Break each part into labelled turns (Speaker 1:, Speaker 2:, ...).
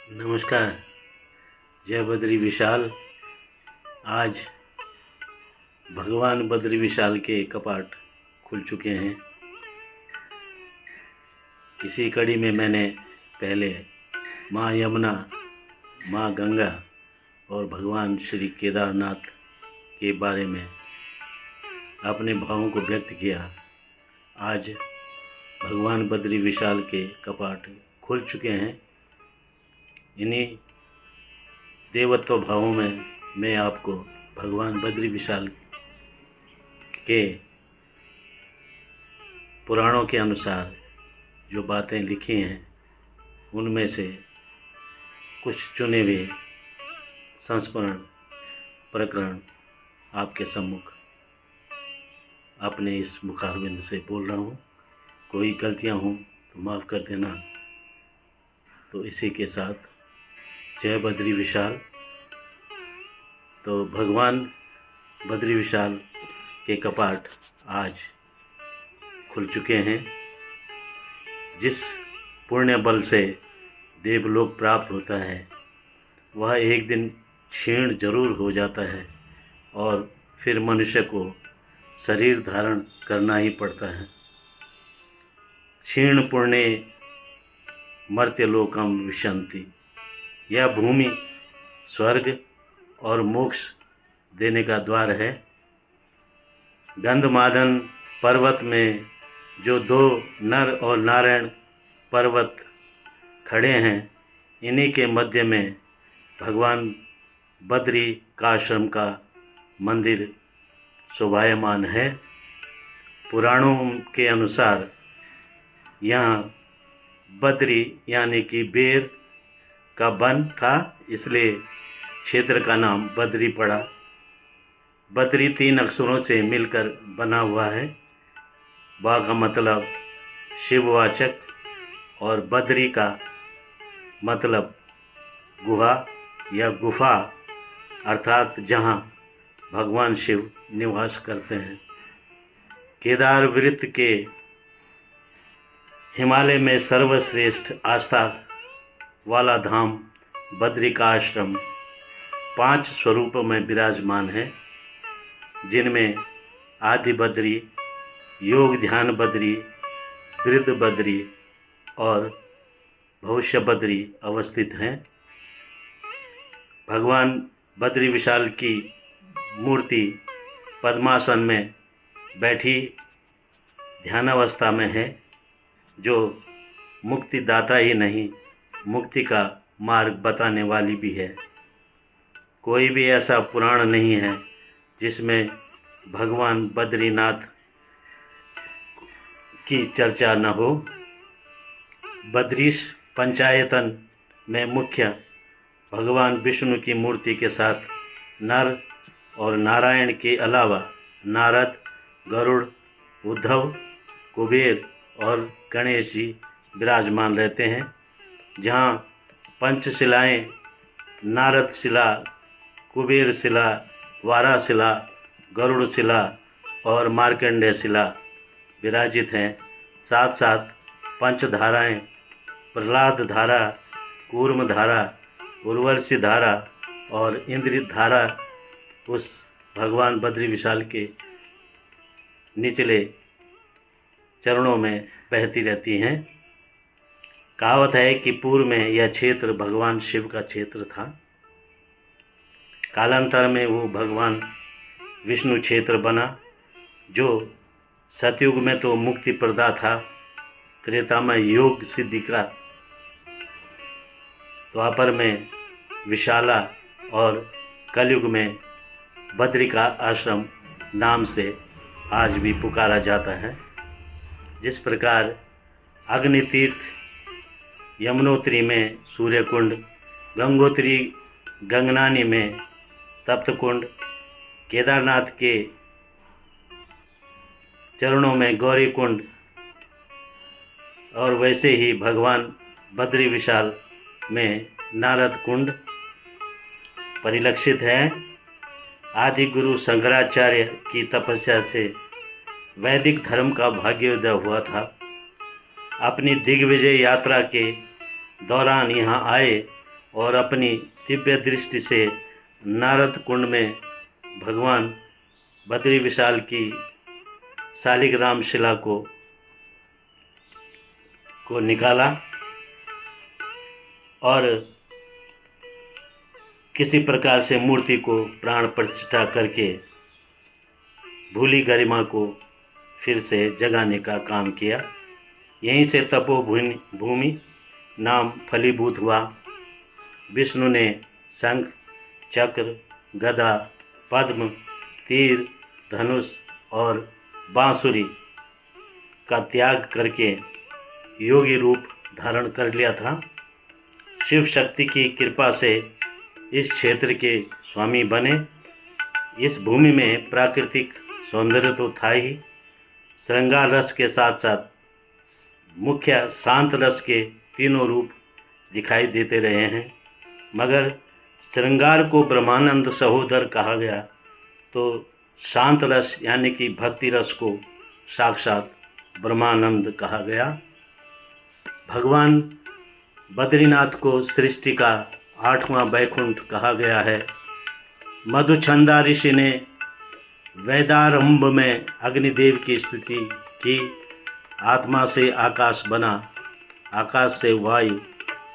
Speaker 1: नमस्कार। जय बद्री विशाल। आज भगवान बद्री विशाल के कपाट खुल चुके हैं। इसी कड़ी में मैंने पहले माँ यमुना, माँ गंगा और भगवान श्री केदारनाथ के बारे में अपने भावों को व्यक्त किया। आज भगवान बद्री विशाल के कपाट खुल चुके हैं। इन्हीं देवत्व भावों में मैं आपको भगवान बद्री विशाल के पुराणों के अनुसार जो बातें लिखी हैं उनमें से कुछ चुने हुए संस्मरण प्रकरण आपके सम्मुख अपने इस मुखारबिंद से बोल रहा हूँ। कोई गलतियाँ हों तो माफ़ कर देना। तो इसी के साथ जय बद्री विशाल। तो भगवान बद्री विशाल के कपाट आज खुल चुके हैं। जिस पुण्य बल से देवलोक प्राप्त होता है वह एक दिन क्षीण जरूर हो जाता है और फिर मनुष्य को शरीर धारण करना ही पड़ता है। क्षीण पुण्य मर्त्यलोकम विशन्ति। यह भूमि स्वर्ग और मोक्ष देने का द्वार है। गंधमादन पर्वत में जो दो नर और नारायण पर्वत खड़े हैं, इन्हीं के मध्य में भगवान बद्री काश्रम का मंदिर शोभायमान है। पुराणों के अनुसार यहाँ बद्री यानी कि बेर का वन था, इसलिए क्षेत्र का नाम बद्री पड़ा। बद्री 3 अक्षरों से मिलकर बना हुआ है। बा का मतलब शिववाचक और बद्री का मतलब गुहा या गुफा, अर्थात जहाँ भगवान शिव निवास करते हैं। केदार वृत्त के हिमालय में सर्वश्रेष्ठ आस्था वाला धाम बद्री का आश्रम 5 स्वरूप में विराजमान है, जिनमें आदि बद्री, योग ध्यान बद्री, वृद्ध बद्री और भविष्य बद्री अवस्थित हैं। भगवान बद्री विशाल की मूर्ति पद्मासन में बैठी ध्यानावस्था में है, जो मुक्तिदाता ही नहीं, मुक्ति का मार्ग बताने वाली भी है। कोई भी ऐसा पुराण नहीं है जिसमें भगवान बद्रीनाथ की चर्चा न हो। बद्रीश पंचायतन में मुख्य भगवान विष्णु की मूर्ति के साथ नर और नारायण के अलावा नारद, गरुड़, उद्धव, कुबेर और गणेश जी विराजमान रहते हैं। जहाँ पंचशिलाएँ नारद शिला, कुबेर शिला, वारा शिला, गरुड़ शिला और मार्कंडेय शिला विराजित हैं। साथ साथ पंचधाराएँ प्रहलाद धारा, कूर्म धारा, उर्वशी धारा और इंद्रित धारा उस भगवान बद्री विशाल के निचले चरणों में बहती रहती हैं। कहावत है कि पूर्व में यह क्षेत्र भगवान शिव का क्षेत्र था। कालांतर में वो भगवान विष्णु क्षेत्र बना, जो सतयुग में तो मुक्ति प्रदा था, त्रेता में योग सिद्धि का, द्वापर में विशाला और कलयुग में बद्री का आश्रम नाम से आज भी पुकारा जाता है। जिस प्रकार अग्नि तीर्थ यमुनोत्री में सूर्य कुंड, गंगोत्री गंगनानी में तप्त कुंड, केदारनाथ के चरणों में गौरी कुंड, और वैसे ही भगवान बद्री विशाल में नारद कुंड परिलक्षित है। आदि गुरु शंकराचार्य की तपस्या से वैदिक धर्म का भाग्योदय हुआ था। अपनी दिग्विजय यात्रा के दौरान यहाँ आए और अपनी दिव्य दृष्टि से नारद कुंड में भगवान बद्री विशाल की शालिग्राम शिला को निकाला और किसी प्रकार से मूर्ति को प्राण प्रतिष्ठा करके भूली गरिमा को फिर से जगाने का काम किया। यहीं से तपोभूमि नाम फलीभूत हुआ। विष्णु ने शंख, चक्र, गदा, पद्म, तीर, धनुष और बांसुरी का त्याग करके योगी रूप धारण कर लिया था। शिव शक्ति की कृपा से इस क्षेत्र के स्वामी बने। इस भूमि में प्राकृतिक सौंदर्य तो था ही, श्रृंगार रस के साथ साथ मुख्य शांत रस के तीनों रूप दिखाई देते रहे हैं। मगर श्रृंगार को ब्रह्मानंद सहोदर कहा गया तो शांत रस यानी कि भक्ति रस को साक्षात ब्रह्मानंद कहा गया। भगवान बद्रीनाथ को सृष्टि का 8वां बैकुंठ कहा गया है। मधुचंदा ऋषि ने वेदारंभ में अग्निदेव की स्तुति की। आत्मा से आकाश बना, आकाश से वायु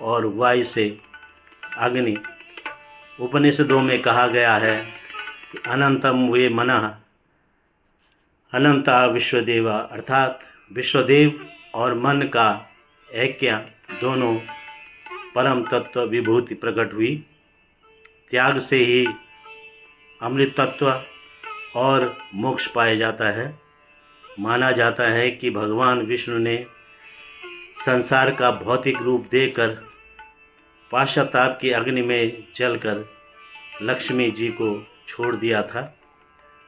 Speaker 1: और वायु से अग्नि। उपनिषदों में कहा गया है कि अनंतम वे मनः अनंता विश्वदेवा, अर्थात विश्वदेव और मन का ऐक्य दोनों परम तत्व विभूति प्रकट हुई। त्याग से ही अमृत तत्व और मोक्ष पाया जाता है। माना जाता है कि भगवान विष्णु ने संसार का भौतिक रूप देकर पाशताप की अग्नि में जलकर लक्ष्मी जी को छोड़ दिया था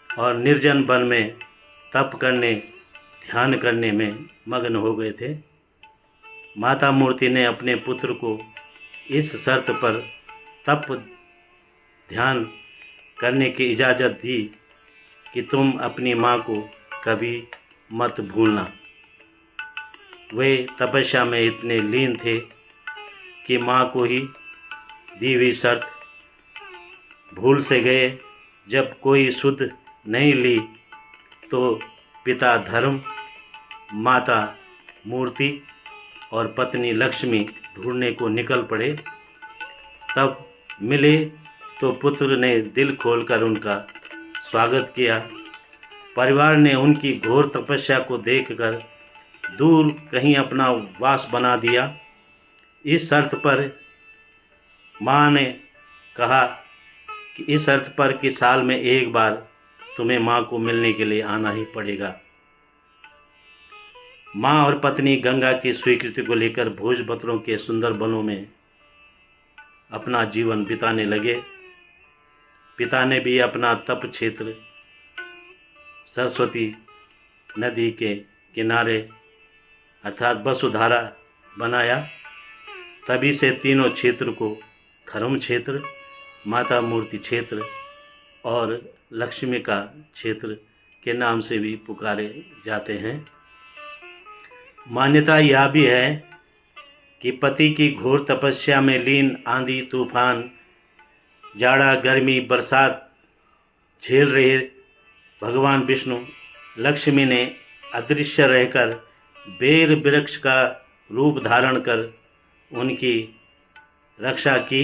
Speaker 1: और निर्जन वन में तप करने, ध्यान करने में मग्न हो गए थे। माता मूर्ति ने अपने पुत्र को इस शर्त पर तप ध्यान करने की इजाज़त दी कि तुम अपनी माँ को कभी मत भूलना। वे तपस्या में इतने लीन थे कि माँ को ही दी हुई शर्त भूल से गए। जब कोई सुध नहीं ली तो पिता धर्म, माता मूर्ति और पत्नी लक्ष्मी ढूंढने को निकल पड़े। तब मिले तो पुत्र ने दिल खोलकर उनका स्वागत किया। परिवार ने उनकी घोर तपस्या को देखकर दूर कहीं अपना वास बना दिया। इस शर्त पर माँ ने कहा कि इस शर्त पर कि साल में एक बार तुम्हें माँ को मिलने के लिए आना ही पड़ेगा। माँ और पत्नी गंगा की स्वीकृति को लेकर भोजपत्रों के सुंदर वनों में अपना जीवन बिताने लगे। पिता ने भी अपना तप क्षेत्र सरस्वती नदी के किनारे अर्थात वसुधारा बनाया। तभी से तीनों क्षेत्र को धर्म क्षेत्र, माता मूर्ति क्षेत्र और लक्ष्मी का क्षेत्र के नाम से भी पुकारे जाते हैं। मान्यता यह भी है कि पति की घोर तपस्या में लीन आंधी तूफान, जाड़ा गर्मी बरसात झेल रहे भगवान विष्णु लक्ष्मी ने अदृश्य रहकर बेर वृक्ष का रूप धारण कर उनकी रक्षा की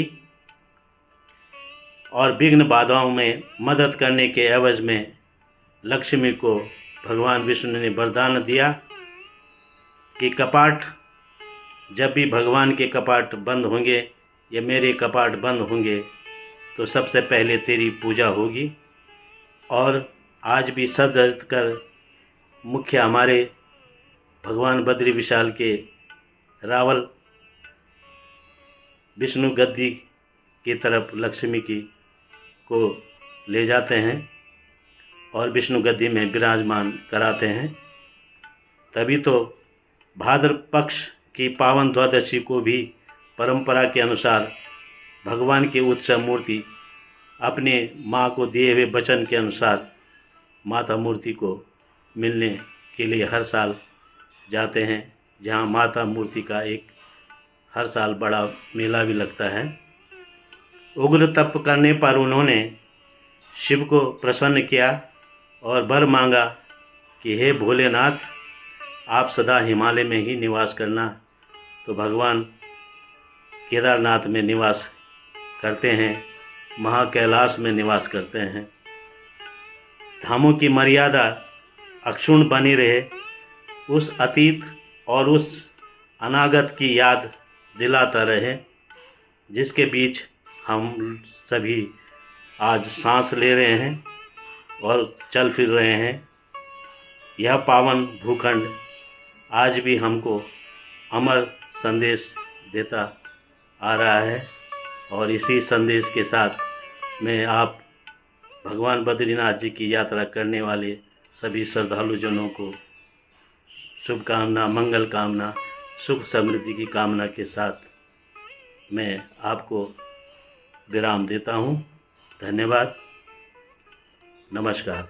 Speaker 1: और विघ्न बाधाओं में मदद करने के एवज में लक्ष्मी को भगवान विष्णु ने वरदान दिया कि कपाट जब भी भगवान के कपाट बंद होंगे या मेरे कपाट बंद होंगे तो सबसे पहले तेरी पूजा होगी। और आज भी सदर्द कर मुख्य हमारे भगवान बद्री विशाल के रावल विष्णु गद्दी की तरफ लक्ष्मी की को ले जाते हैं और विष्णु गद्दी में विराजमान कराते हैं। तभी तो भाद्र पक्ष की पावन द्वादशी को भी परंपरा के अनुसार भगवान की उत्सव मूर्ति अपने माँ को दिए हुए वचन के अनुसार माता मूर्ति को मिलने के लिए हर साल जाते हैं, जहाँ माता मूर्ति का एक हर साल बड़ा मेला भी लगता है। उग्र तप करने पर उन्होंने शिव को प्रसन्न किया और वर मांगा कि हे भोलेनाथ, आप सदा हिमालय में ही निवास करना। तो भगवान केदारनाथ में निवास करते हैं, महाकैलाश में निवास करते हैं। धामों की मर्यादा अक्षुण्ण बनी रहे, उस अतीत और उस अनागत की याद दिलाता रहे, जिसके बीच हम सभी आज सांस ले रहे हैं और चल फिर रहे हैं। यह पावन भूखंड आज भी हमको अमर संदेश देता आ रहा है, और इसी संदेश के साथ मैं आप भगवान बद्रीनाथ जी की यात्रा करने वाले सभी श्रद्धालुजनों को शुभकामना, मंगल कामना, सुख समृद्धि की कामना के साथ मैं आपको विराम देता हूँ। धन्यवाद। नमस्कार।